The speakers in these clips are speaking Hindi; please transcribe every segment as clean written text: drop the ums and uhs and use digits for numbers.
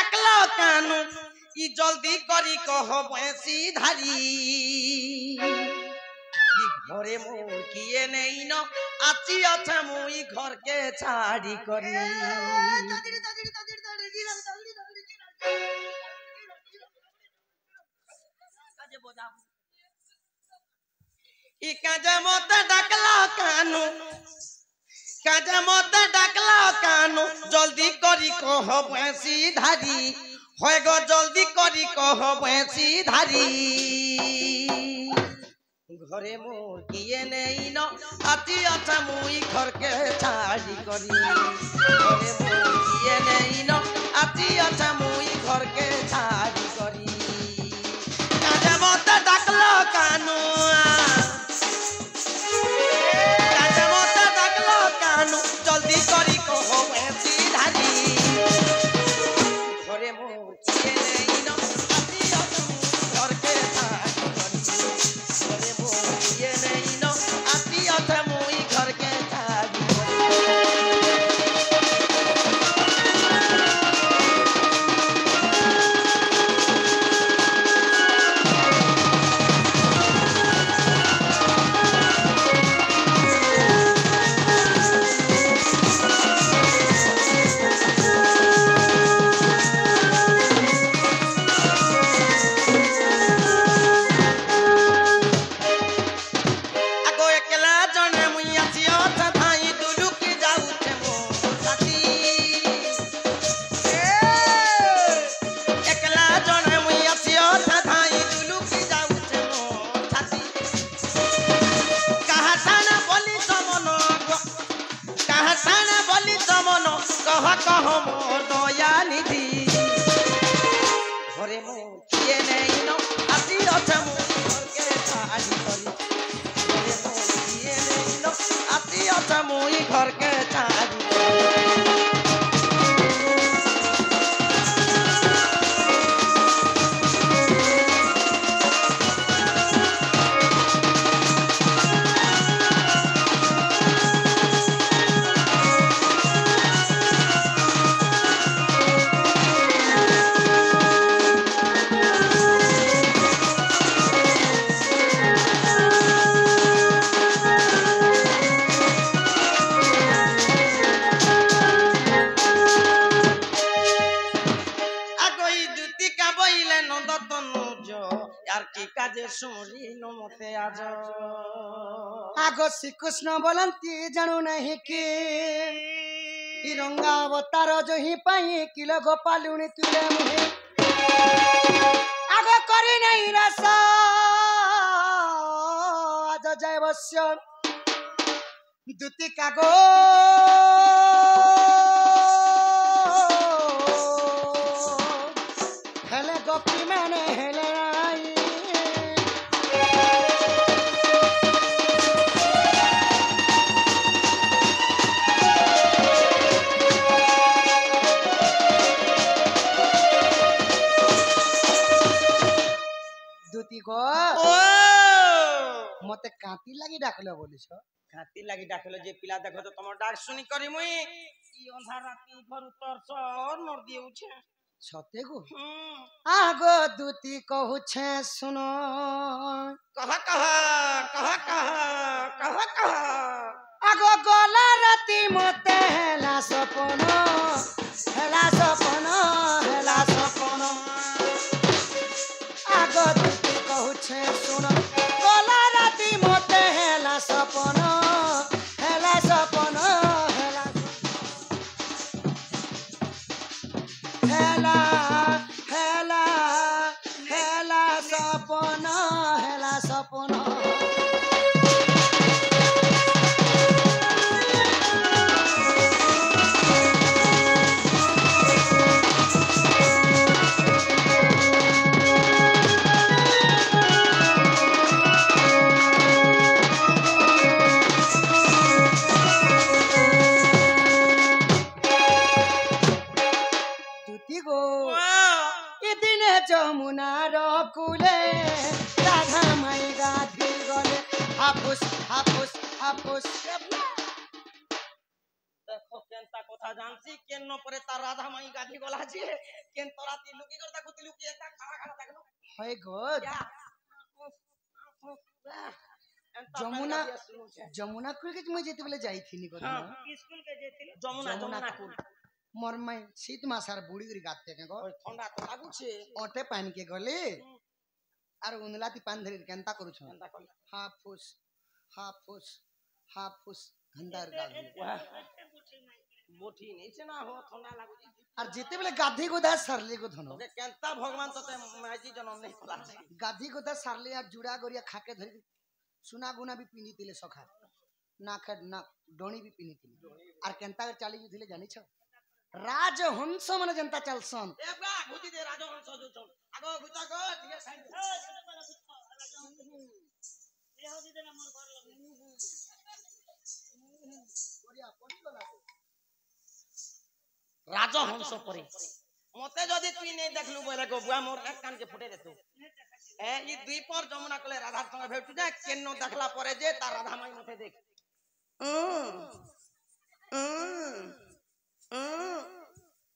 डाकलो कानू ई जल्दी करी कह भैंसी धारी ई घरे मोर किए नहीं न आची अच्छा मुई घर के छाड़ी करी ई काजे मत डाकलो कानू काजे मत डाकलो कानू जल्दी करी कह भैंसी धारी होय गो जल्दी करी कह भैंसी धारी घरे मोर किए नहीं न आती अच्छा मुई घर के छाड़ी करी घरे मोर किए नहीं न आती अच्छा मुई घर के छाड़ी करी काजे मत डाकलो कानू काजे मत डाकलो कानू जल्दी करी कह भैंसी धारी घरे मोर किए नहीं न आती अच्छा मुई घर के छाड़ी करी घरे मोर किए नहीं न आती अच्छा मुई घर के छाड़ी आगो एकला जने मुई आसी अथा थाई दुलुकी जाउछे मो साथी एकला जने मुई आसी अथा थाई दुलुकी जाउछे मो साथी कहा थाना बोली समन कहा थाना बोली समन कह मोर दया निधि घरे मोर किए नहीं न आसी अथा मुई घर के छाड़ी करी घरे मोर किए नहीं न आसी अथा मुई घर के छाड़ी আগই দুতি কাবইলে নন্দতনুজ আর কি কাজে শুনি নমতে আজ आगो श्री कृष्ण बोलंती जानू नहीं कि तिरंगा अवतार जो ही पाई किलो गोपालुनी तुले मुहे आगो करी नहीं रस आज जय वश्य दुति कागो हेले गोपी मैंने हेले आई दुति को ও मते काती लगी डाकलो बोलिस হাতি লাগি ডাকলো যে পিলা দেখো তো তোমার ডাক শুনি করি মুই ই অন্ধা রাতি ঘর তোর সর নর দিউছে सते गो হুম आगो दुति कहू छे सुनो कह कह कह कह कह कह आगो गोला राती मते हेला सपनो हेला सपनो हेला सपनो आगो दुति कहू छे सुनो गोला राती मते हेला सपनो हेला सपनो हेला हेला हेला हेला सपनो हेला सपनो যমুনার কুলে রাধা মাই গাধি গলে হাফুস হাফুস হাফুস। দেখো কেনতা কথা জানছি কেন পরে তার রাধা মাই গাধি গলা আছে केन तोराती लुकी करता कुती लुकी एता खड़ा खड़ा देखलो हाय गॉड क्या जमुना जमुना कुल के मैं जेते बेले जाई थी निको हां स्कूल के जेतिल जमुना कुल मोर मैं शीत मासार बुड़ी गरी गाते के गो ओय ठंडा तो लागु छे ओटे पानी के गले आर उनलाती पान धरी केनता करू छ केनता कल हाफ फुस अंदर गाल बोठी नहीं छे ना हो ठंडा लागु आर जेते बेले गाधी गोदा सरले को धनो ओके केनता भगवान तते माजी जन्म नहीं पला छे गाधी गोदा सरले आ जुड़ा गोरिया खाके धरी सुना गुना भी पिनी तिले सखा ना खड ना डोणी भी पिनी तिले आर केनता कर चाली जुथिले जानि छ राजहंस माने जनता चलसन ए बा घुटी दे राजहंस जो छन आगो गुता गो ठीक साइड ए हो दिदे ना मोर घर लगे गोरिया पछलो लागे राजहंस परे मते जदी तू नहीं देखलु बोले गो बुआ मोर एक कान के फुटे दे तू ए ई द्वीपर जमुना कले राधा संग भेटु जा केनो देखला परे जे ता राधा माई मते देख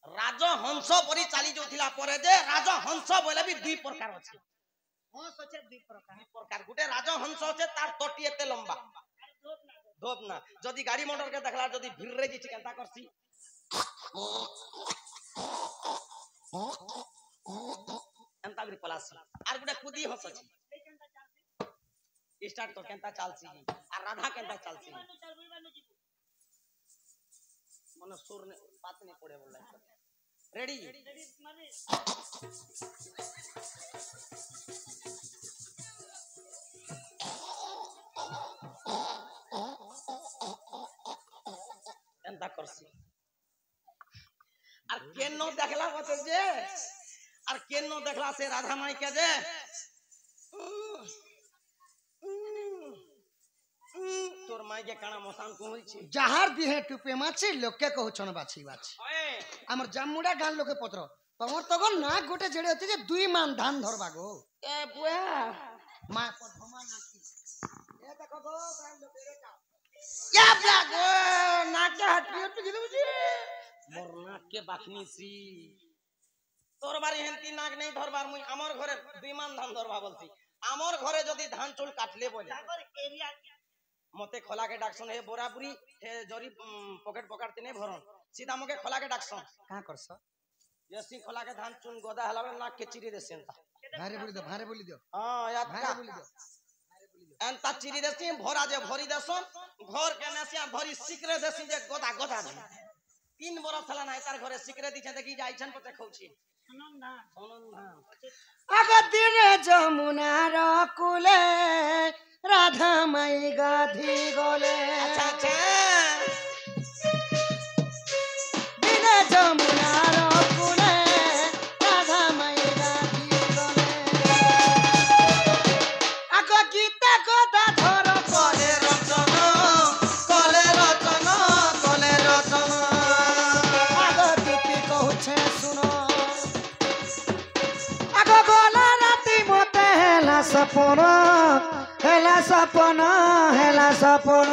राजहंस परी चाली जोथिला परे जे राजहंस बोले भी दुई प्रकार अछि हां सोचे दुई प्रकार गुटे राजहंस अछि तार तोटी एते लंबा धोप ना जदी गाड़ी मोटर के देखला जदी भिररे जिछि केनता करसी एंता गरी पलासी आर गुटे कुदी हंस अछि स्टार्ट तो केनता चालसी आ राधा केनता चालसी मन सुर ने बात नहीं पड़े बोल रेडी माने एंता करसी आर केनो देखला मते जे आर केनो देखला से राधा माई के जे तोर माई के काना मसान को होई छी जहार दिहे टुपे माछी लोक के कहू छन बाछी बाछी ओए हमर जामुडा गान लोके पत्र तमर तगन ना गोटे जेड़े होती जे दुई मान धान धरबा गो ए बुआ मा पधमा नाकी ए देखो गो गान लोके रेटा क्या बुआ गो नाक हटि हटि गिलु जी मोर नाक के बाखनी सी तोर बारी हेंती नाक नहीं धरबार मुई हमर घरे दुई मान धान धरबा बोलती हमर घरे जदी धान चुल काटले बोले जागर एरिया मते खोला के डाकसन हे बोरापुरी हे जरी पॉकेट पकड़ते नहीं भरन सीधा मके खोला के डाकसन का करस जसी खोला के धान चुन गोदा हला नाक के चिरी देसेन ता भारे बोली दो हां याद भारे का बोली दो एंता चिरी देसी भरा जे भरी देसन घर के नेसिया भरी सिकरे देसी जे गोदा गोदा दे 3 बरस हला ना तार घरे सिकरे दिछे देखि जाइछन पते खौची आनंद आगो दिने जमुना र कुले राधा माई गाधी गले अच्छा अच्छा दिने जमुना र कुले राधा माई गाधी गले आगो गीत गोदा धर कले रचन आगो दीपी कहू छे सुनो आगो गोला राती मते हेला सपन हेला सपन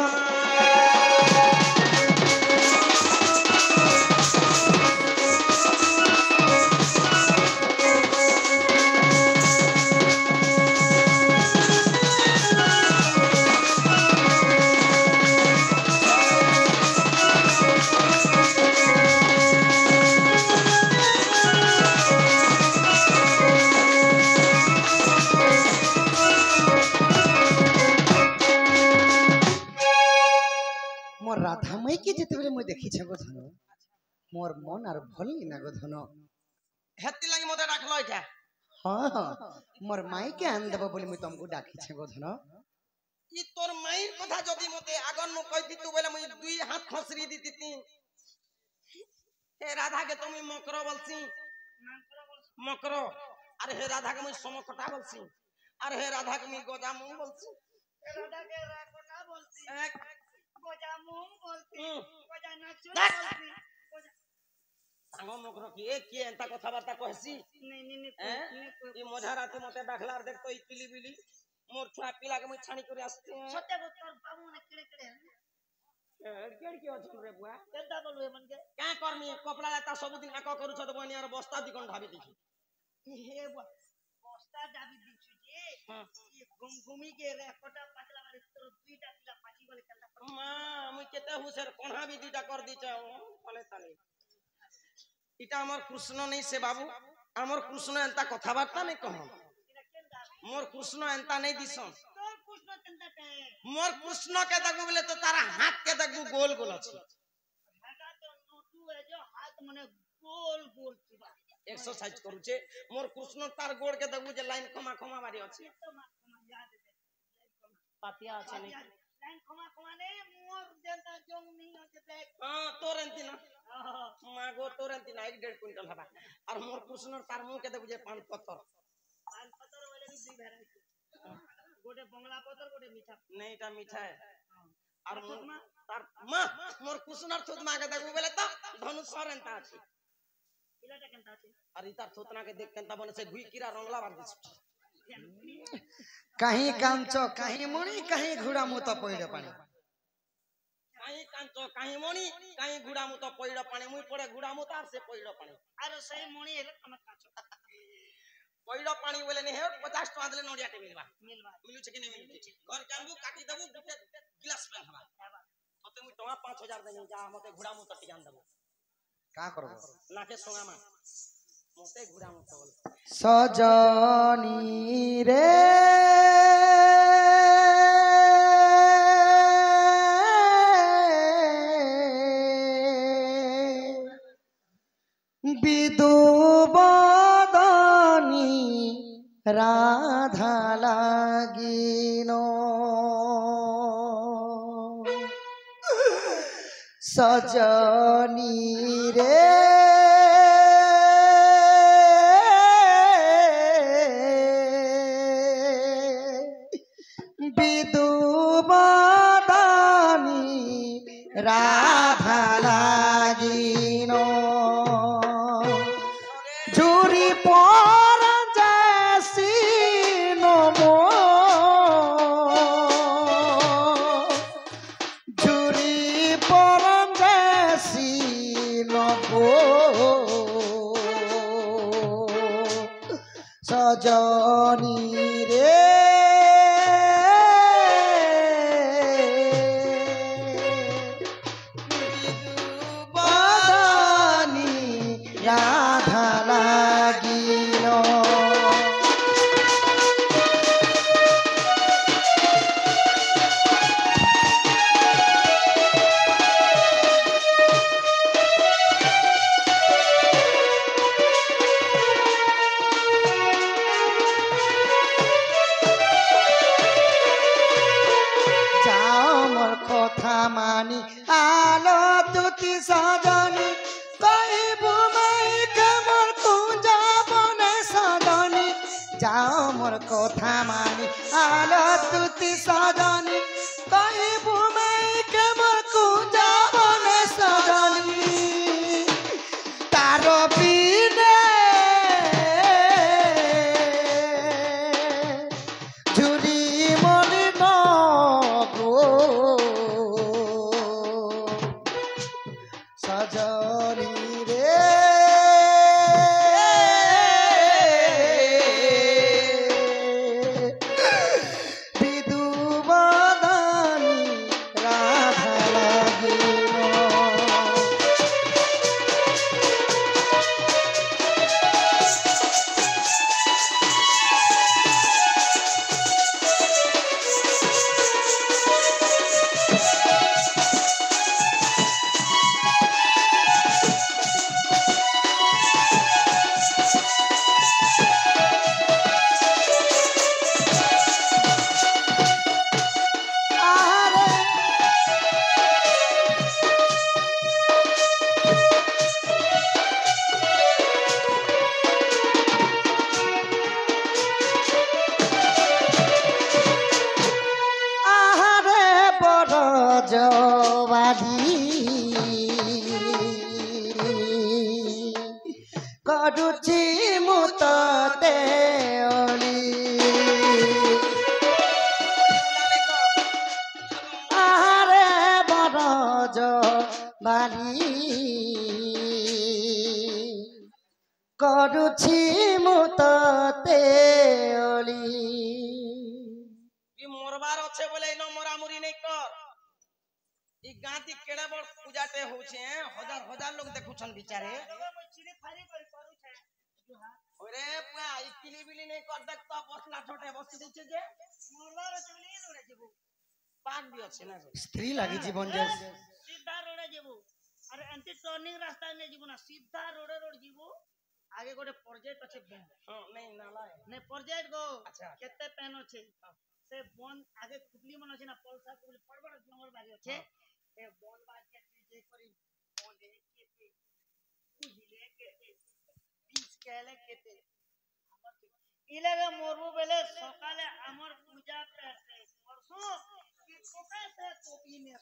मोर राधा माई के जेते बेले मैं देखी छगो धन मोर मन आर भली ना गो धन हेती लागि मते डाकलो इटा हां हां मोर माई के आन देबो बोली मैं तुमको डाकी छगो धन ई तोर माईर कथा जदी मते आगन न कहि दितु बोले मुई दुई हाथ खसरी दी ती हे राधा के तुम मकरो बोलसी मकरो अरे हे राधा के मुई समकटा बोलसी अरे हे राधा के मुई गोदामू बोलसी राधा के राकोटा बोलती गोजा मुंह बोलती गोजा नाचू देख। बोलती गोजा सांग मकरो की एक की एंता कथा बार्ता कहसी नहीं ई मझा राते मते डाखलार देख तो ई पिली बिली मोर छुआ पिला के मुई छाणी करे आस्ते छोटे को तोर बाबू ने किड़े किड़े केड़ की अछन रे बुआ केनता बोलबे मन के क्या करमी कपड़ा लता सब दिन आको करू छ त बनी और बस्ता दिकन ढाबी दिखी हे बस्ता जाबी दिछु जे हां ये घुमी के रे कोटा पाचला मारे तो दुईटा पिला पाची बोले केनता मां मुई केते हुसर कोणा भी दुटा कर दी छ तले तले इटा हमर कृष्ण नहीं से बाबू हमर कृष्ण एंता कथा बार्ता नहीं कह मोर कृष्ण एंता नहीं दिसन तो कृष्ण केनता के मोर कृष्ण के दगु बोले तो तारा हाथ के दगु गोल गोल अछि हागा तो नोटू है जो हाथ मने गोल गोल छिबा एक्सरसाइज करू छे मोर कृष्ण तार गोड़ के दगु जे लाइन खमा खमा मारी अछि तो याद है पातिया अछि नहीं लाइन खमा खमा ने मोर देता जोंग नहीं होते देख हां तोर एंती ना मागो तोर एंती ना 1.5 क्विंटल हबा और मोर कृष्ण तार मुंह के दगु जे पान पत्थर वाले भी दुई वैरायटी गोटे बंगला पत्थर गोटे मीठा नहीं इटा मीठा है और तार मां मोर कृष्ण थुत मागे दगु बोले तो धनुष एंता अछि इलाटा केनता अछि और इतार थोतना के देख केनता बने से घुई कीड़ा रंगला बार दिस कहीं कांचो कहीं मुनी कहीं घुड़ा मुत पइड़ पानी कहीं कांचो कहीं मोनी कहीं घुड़ा मुत पइड़ पानी मुई पड़े घुड़ा मुत आर से पइड़ पानी अरे सही मोनी हेले तम काचो पइड़ पानी बोले नहीं है 50 टका देले नोडिया के मिलवा मिलवा मिलु छ कि नहीं मिलु घर कानबू काटी देबू गुटे गिलास में हवा तते मुई टका 5000 देनी जा मते घुड़ा मुत टिकान देबू का करबो नाके सोंगा मा मते घुड़ा मुत बोल सजनी रे विदु बदनी राधा लागिनो सजनी रे विदु बदनी राधा लागिनो झुरी पर जैसी नमो झुरी पर जैसी नमो सजनी रे राधा लागिनो जाओ मोर कथा मानी आलो तुति सजनी जाओ मोर कथा मानी आलो तुति सजनी कहबू मैं के मोर कुंजा बने सजनी तारो बिने झुरी मनी न गो सजनी रे କରୁଛି ମୁଁ ତତେ ଅଳି ଆରେ ବର କରୁଛି ମୁଁ ତତେ ଅଳି। ই মরবার আছে বলে ইনো মরামুরি নেই কর। ই গাঁতি কেড়ে বড় পূজাতে হচ্ছে হাজার হাজার লোক দেখুছন বিচারে। ওরে পুয়া ই কিলিবিলি নেই কর দেখ তো বসলা ছোটে বসি দিচ্ছে যে মরবার আছে বলে ই দৌড়ে যাব। পাক বি আছে না স্ত্রী লাগি জীবন যে सीधा रोडे जीवो अरे एंटी टर्निंग रास्ता ने जीवो ना सीधा रोडे रोड जीवो आगे गोटे प्रोजेक्ट अच्छे बैंक हां नहीं नाला है ने प्रोजेक्ट गो अच्छा केते पेन अच्छे से बन आगे कुपली मन अच्छे ना पलसा कुपली बड़ जंगल बारी अच्छे ए बन बात के जे करी बन दे केते कुहिले केते बीच केले केते इलेगे मोरबो बेले सकाले हमर पूजा पेसे परसो कि कोका से टोपी ने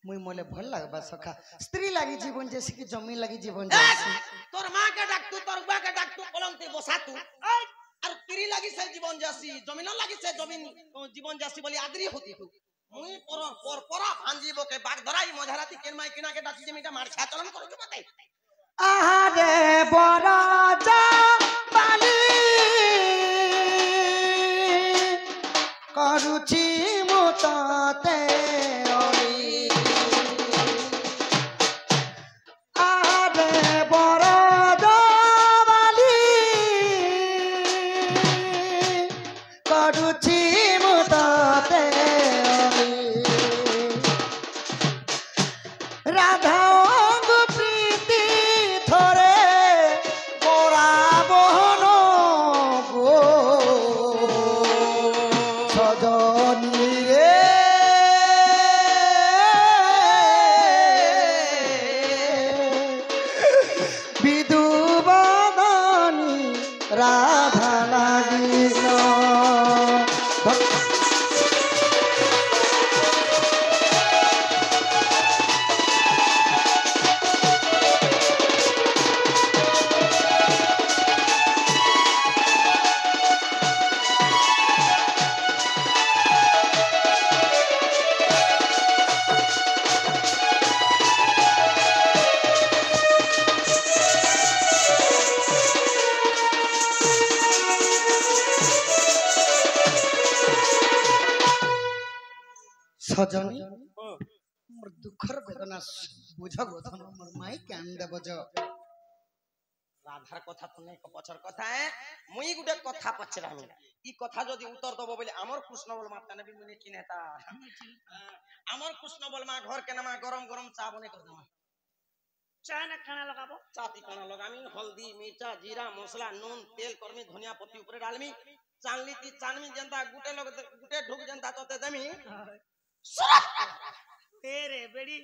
मुई मोले भल लागबा सखा। स्त्री लागी जीवन जैसे कि जमीन लागी जीवन जैसे। তোর মাকে ডাকতু তোর বাকে ডাকতু কলমতে বসাতু আর তিরি লাগিছে জীবন যাসি জমিন লাগিছে জমিন জীবন যাসি বলি আদরি হতি তু মুই পর ভাঞ্জিবকে বাগ ধরাই মঝারাতি কেনমাই কিনাকে ডাকি যে মিটা মার ছাচলন করছু মতে আহারে বড় যা বালি କରୁଛି ମୁଁ ତତେ ଅଳି। ଆହାରେ ବର ବାଲି କରୁଛି ମୁଁ ତତେ ଅଳି। ରାଧାଙ୍କୁ ପ୍ରୀତି ଥରେ ମୋରା ବହନ ଗো সজনী রে বিদুবাদানি রাধা লাগিল। সজনী মোর দুঃখর বেদনা বুঝ গোধন মোর মাই কান্দে বজ। রাধার কথা তো নেই পছর কথা মুই গুটে কথা পছরামি ই কথা যদি উত্তর দব বলে আমার কৃষ্ণ বল মা কানে বি মুনি কিনেতা আমার কৃষ্ণ বল মা ঘর কেন মা গরম গরম চা বনে কর দেমা चाय ना खाना लगाबो চাতি কানা লগামি হলদি মির্চা জিরা মশলা নুন তেল করমি ধনিয়া পত্তি উপরে ডালমি চানলি তি চানমি জেন্তা গুটে লোক গুটে ঢুক জেন্তা ততে দেমি तेरे बेड़ी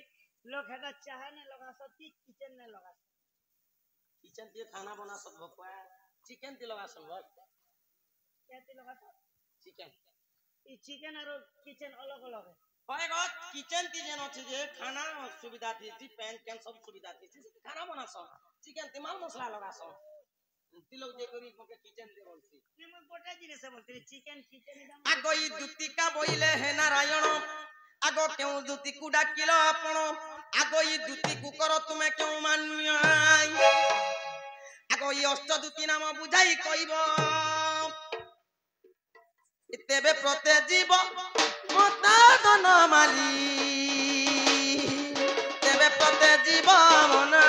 लोग है चाय ने लगा सकती किचन ने लगा किचन দিয়ে খানা বনা সব ভকুয়া চিকেন দি লগা সব क्या ती लगा तो চিকেন ये चिकन और किचन अलग अलग है হয় গো কিচেন তি যেন আছে যে খানা সুবিধা দিছি প্যান ক্যান সব সুবিধা দিছি খানা বনাস চিকেন তি মাল মশলা লাগাস তিলক যে করি মকে কিচেন দে বলছি ये मैं गोटा जिनिस से बोलते चिकन किचन एकदम আগো ই দুতিকা বইলে হে নারায়ণ আগো কেউ দুতিকু ডাকিল আপন আগো ই দুতিকু কর তুমি কেউ মান্য আগো ই অষ্টদূতি নাম বুঝাই কইব তেবে প্রতে জীব মতাদন মালি তেবে প্রতে জীব মনা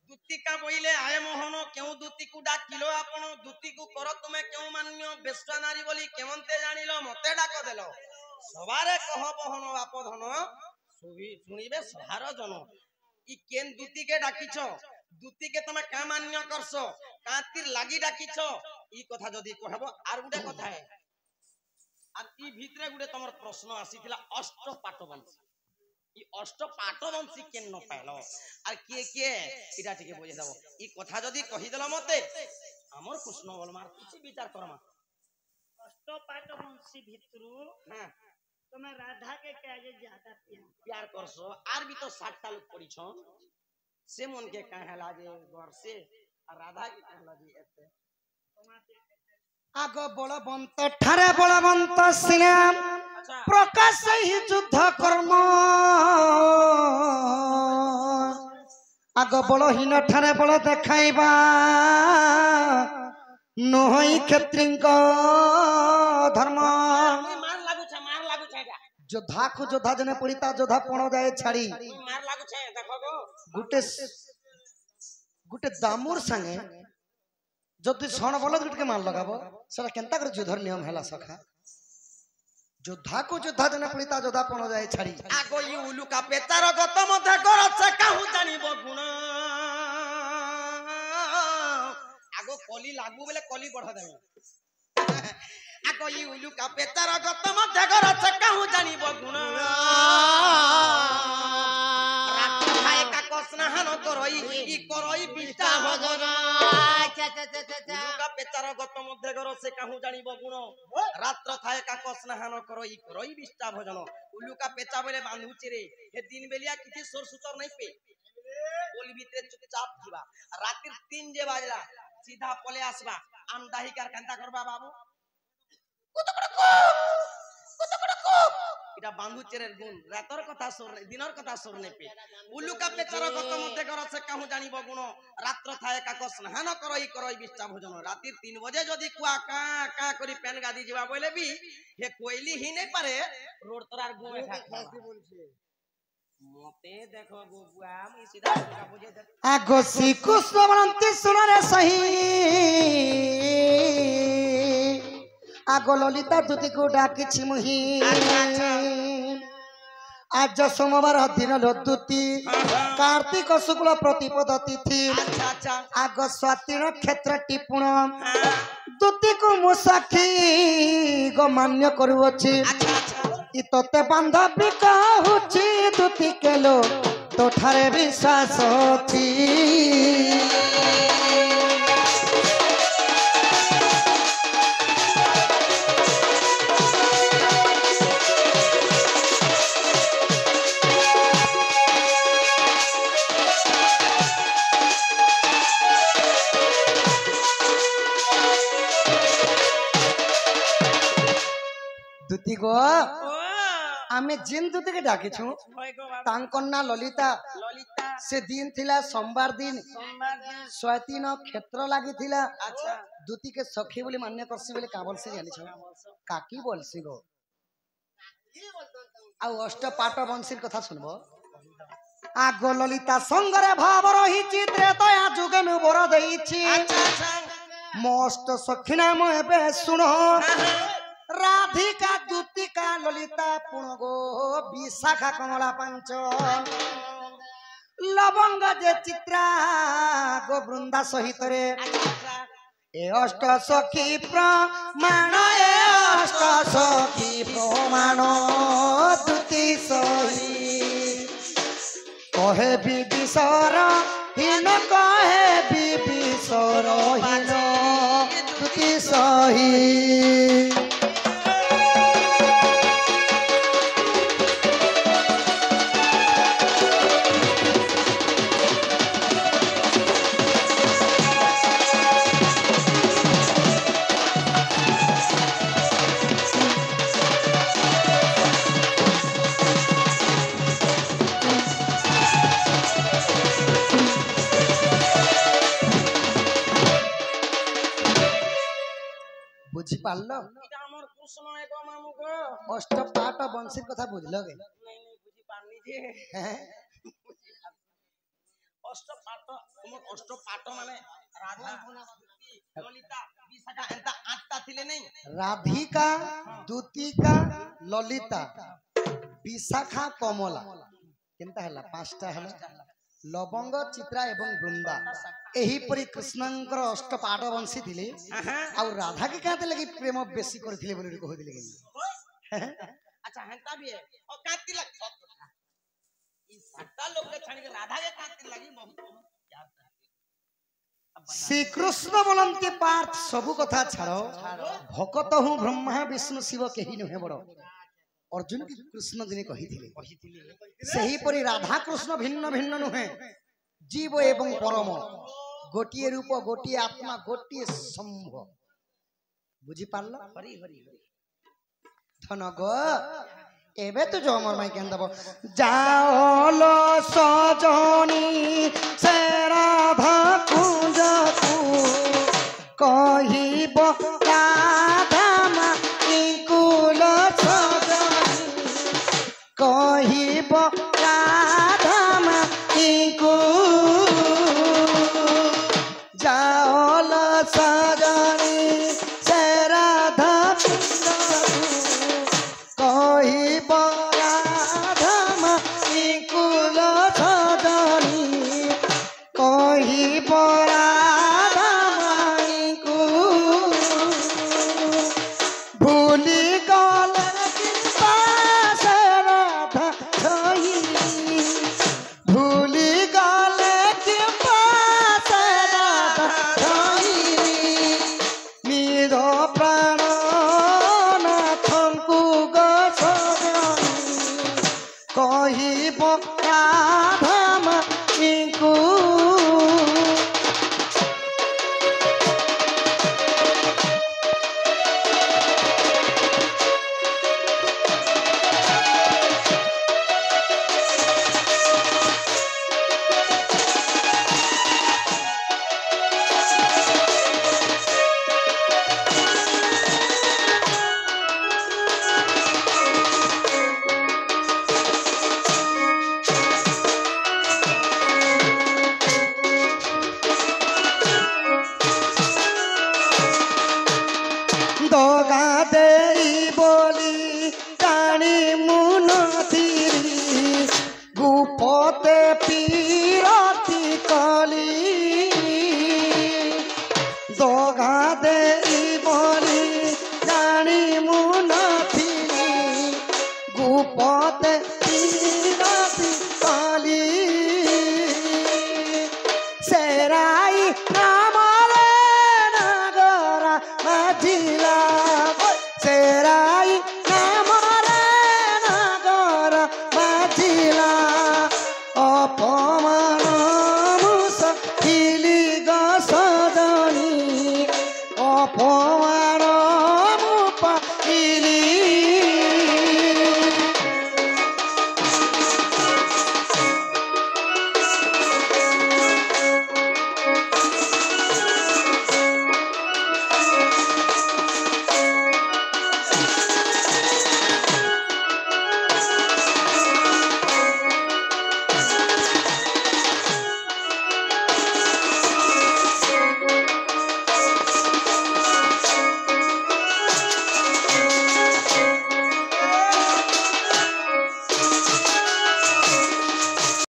দুতিকা বইলে আয় মোহন কেউ দুতিকু ডাকিল আপন দুতিকু কর তুমি কেউ মান্য বেশ্বা নারী বলি কেমনতে জানিল মতে ডাক দেল সবারে কহ বহন আপধন শুনিবে সবার জন ই কেন দুতিকে ডাকিছ দুতিকে তুমি কা মান্য করছ কাতির লাগি ডাকিছ ই কথা যদি কহব আর গুটে কথা আর ই ভিতরে গুটে তোমার প্রশ্ন আসিছিলা অষ্ট পাটবংশী ই অষ্ট পাটবংশী কেন ন পাইল আর কে কে এটা ঠিক বুঝে দেব ই কথা যদি কহি দেল মতে আমার কৃষ্ণ বলমার কিছু বিচার করমা अष्टपाट वंशी भितरू হ্যাঁ तुम्हें राधा के क्या जे ज्यादा प्यार करसो आर भी तो 60 टा लोग पड़ी छो से मन के कहे ला जे घर से राधा की कहला जी एते आगो बलवंत ठारे बलवंत सिने अच्छा प्रकाश ही युद्ध कर्म आगो बलहीन ठारे बल देखाइबा नहई क्षत्रिंग धर्म मार लागू छे जा जोधा को जोधा जने पड़िता जोधा पण जाए छाड़ी मार लागू छे देखो गो गुटे गुटे दामुर संगे जदि सण बलद गुटे के मार लगाबो सेला केनता कर युद्धर नियम हैला सखा जोधा को जोधा जने पड़िता जोधा पण जाए छाड़ी आगो ई उलू का पेचार गत मध्य करछे काहू जानिबो गुण आगो कली लागू बेले कली बढ़ा देबो आगो ई उलू का पेचार गत मध्य करछे काहू जानिबो गुण रात खाए का कसना हन करई ई करई बिष्टा भजन उलू का पेचार गत मध्य करछे काहू जानिबो गुण रात्र थाए का कसना हन करई करई बिष्टा भजन उलू का पेचा बेले बांधुची रे हे दिन बेलिया किछि सोर सुतर नहीं पे बोल भीतर चुपचाप थीबा रातिर 3 जे बाजला सीधा पले आसबा आमदाही कार कांता करबा बाबू इटा बांधु चेरेर गुण रातर कथा सोर नहीं दिनर कथा सोर नहीं पे उलू का पेचार गत मध्य करछे काहू जानिबो गुण रात्र थाए का कसना हन करई करई बिष्टा भजन रातिर 3 बजे जदी कुआ का का करी पेन गादी जीवा बोले भी हे कोइली ही नहीं पारे रोड तरार गुण खाती बोलछे मते देखो बुआ मी सीधा का बुझे आगो श्री कृष्ण बनंती सुनरे सही आगो ललिता दुति को डाकिछि मुही आज सोमवार दिन लद्दुती कार्तिक शुक्ल प्रतिपद तिथि अच्छा अच्छा आग स्वाति नक्षत्र टिपुण दुति को मुसाखी गो मान्य करुअछि अच्छा अच्छा इ तते बांधवी कहूछि दुति केलो तो ठारे विश्वास अछि दुति गो आमे जिन दुति के डाकिछु तांकर ना ललिता ललिता से दिन थिला सोमवार दिन सोमवार दिन स्वाति नक्षत्र लागि थिला अच्छा दुति के सखी बोली मान्य करसी बोली का बोलसी जानि छ काकी बोलसी गो आ अष्टपाट वंशीर कथा सुनबो आगो ललिता संगरे भाव रही चित्रे दया जुगे में बर देइछि अच्छा अच्छा मस्त सखी नाम एबे सुनो राधिका दुतिका ललिता पुणगो विशाखा कमला पंच लवंग जे चित्रा गो वृंदा सहित रे ए अष्ट सखी प्रमाण ए अष्ट सखी प्रमाण दुति सही कहे विसर हीन कहे विसर हीन दुति सही बुझी पारलो इटा हमर कृष्ण एको मामू गो अष्टपाट वंशीर कथा बुझलो गे नहीं बुझी पारनी जे हैं अष्टपाट माने राधा ललिता विशाखा एंता आठटा थिले नहीं राधिका दुतिका ललिता विशाखा कमला केनता हला पांचटा हला लवंग चित्रा एवं वृंदा एही परि कृष्णंकर अष्टपाट वंशी थिले आ राधा के काते लगी प्रेम बेसी करथिले बोली कहथिले के अच्छा हंता भी है और कांति लग ई सट्टा लोग के छानी के राधा के कांति लगी बहुत याद श्री कृष्ण बोलंती पार्थ सबु कथा छाड़ो भकत हूँ ब्रह्मा विष्णु शिव केही नुहे बड़ अर्जुन की कृष्ण दिने कहिथिले सेही परि राधा कृष्ण भिन्न भिन्न नुहे जीव एवं परम गोटिए रूप गोटिए आत्मा गोटिए शंभ बुझी पारल हरि हरि हरि धन गो एबे तो जो मोर माई केन दबो जाओलो सजनी से राधा कुंज को कहिब राधा माई कुल सजनी कहिब राधा माई को जाओलो सजनी से राधा कुंज कहिब राधा माई कुल सजनी कहिब राधा माई को भूली गले कृपा से राधा छई भूली गले कृपा से राधा छई निरो प्राण नाथंकु कहिब राधा माई को दगा देई बोली जानी मुन धीरी गुफते पीरती कली दगा दे